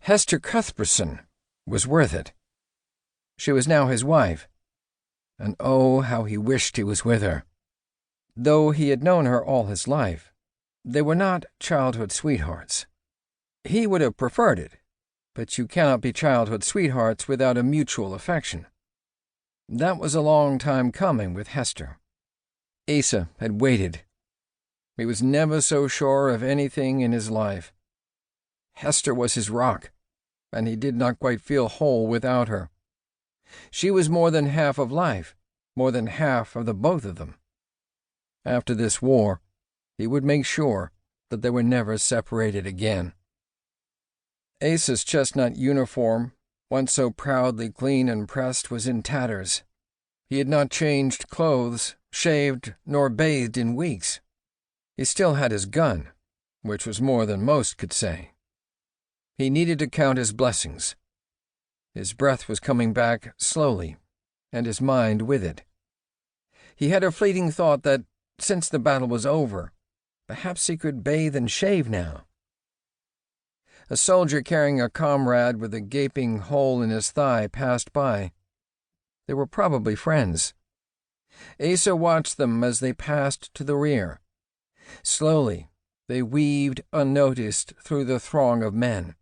Hester Cuthbertson was worth it. She was now his wife, and oh, how he wished he was with her. Though he had known her all his life, they were not childhood sweethearts. He would have preferred it, but you cannot be childhood sweethearts without a mutual affection. That was a long time coming with Hester. Asa had waited. He was never so sure of anything in his life. Hester was his rock, and he did not quite feel whole without her. She was more than half of life, more than half of the both of them. After this war, he would make sure that they were never separated again. Asa's chestnut uniform, once so proudly clean and pressed, was in tatters. He had not changed clothes, shaved, nor bathed in weeks. He still had his gun, which was more than most could say. He needed to count his blessings. His breath was coming back slowly, and his mind with it. He had a fleeting thought that, since the battle was over, perhaps he could bathe and shave now. A soldier carrying a comrade with a gaping hole in his thigh passed by. They were probably friends. Asa watched them as they passed to the rear. Slowly, they weaved unnoticed through the throng of men.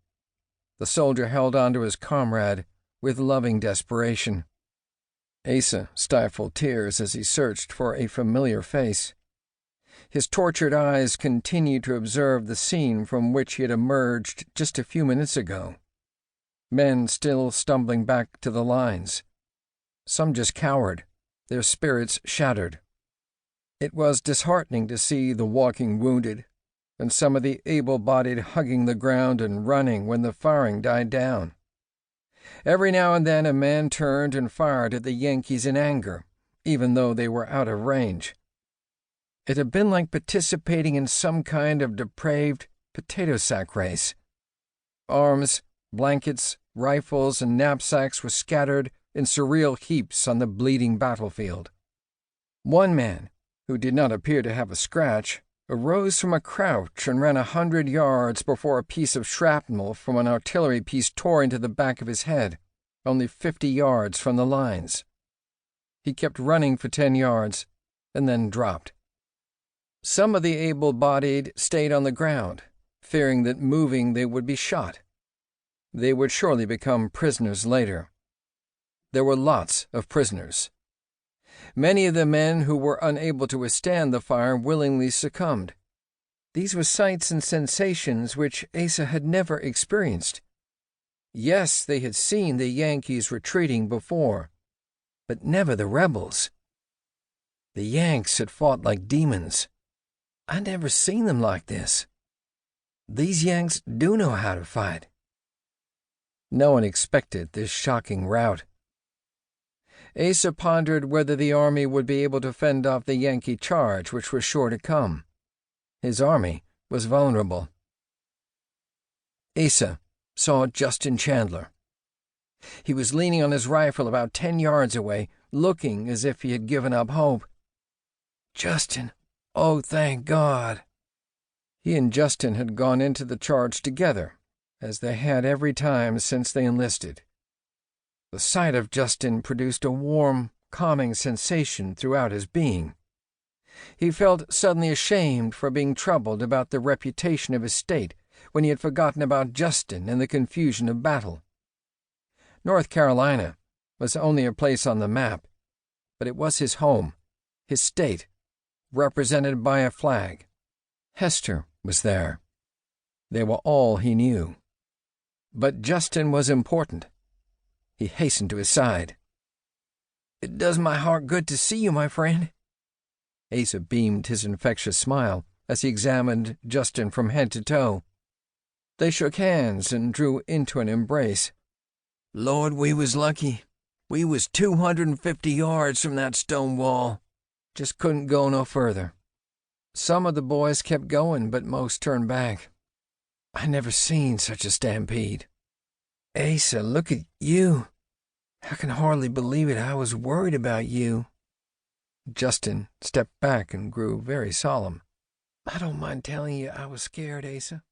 The soldier held on to his comrade with loving desperation. Asa stifled tears as he searched for a familiar face. His tortured eyes continued to observe the scene from which he had emerged just a few minutes ago. Men still stumbling back to the lines. Some just cowered, their spirits shattered. It was disheartening to see the walking wounded, and some of the able-bodied hugging the ground and running when the firing died down. Every now and then a man turned and fired at the Yankees in anger, even though they were out of range. It had been like participating in some kind of depraved potato sack race. Arms, blankets, rifles, and knapsacks were scattered in surreal heaps on the bleeding battlefield. One man, who did not appear to have a scratch, arose from a crouch and ran 100 yards before a piece of shrapnel from an artillery piece tore into the back of his head, only 50 yards from the lines. He kept running for 10 yards, and then dropped. Some of the able-bodied stayed on the ground, fearing that moving they would be shot. They would surely become prisoners later. There were lots of prisoners. Many of the men who were unable to withstand the fire willingly succumbed. These were sights and sensations which Asa had never experienced. Yes, they had seen the Yankees retreating before, but never the rebels. The Yanks had fought like demons. I'd never seen them like this. These Yanks do know how to fight. No one expected this shocking rout. Asa pondered whether the army would be able to fend off the Yankee charge which was sure to come. His army was vulnerable. Asa saw Justin Chandler. He was leaning on his rifle about 10 yards away, looking as if he had given up hope. "Justin, oh, thank God." He and Justin had gone into the charge together, as they had every time since they enlisted. The sight of Justin produced a warm, calming sensation throughout his being. He felt suddenly ashamed for being troubled about the reputation of his state when he had forgotten about Justin in the confusion of battle. North Carolina was only a place on the map, but it was his home, his state, represented by a flag. Hester was there. They were all he knew. But Justin was important. He hastened to his side. "It does my heart good to see you, my friend." Asa beamed his infectious smile as he examined Justin from head to toe. They shook hands and drew into an embrace. "Lord, we was lucky. We was 250 yards from that stone wall. Just couldn't go no further. Some of the boys kept going, but most turned back. I never seen such a stampede. Asa, look at you. I can hardly believe it. I was worried about you." Justin stepped back and grew very solemn. "I don't mind telling you I was scared, Asa.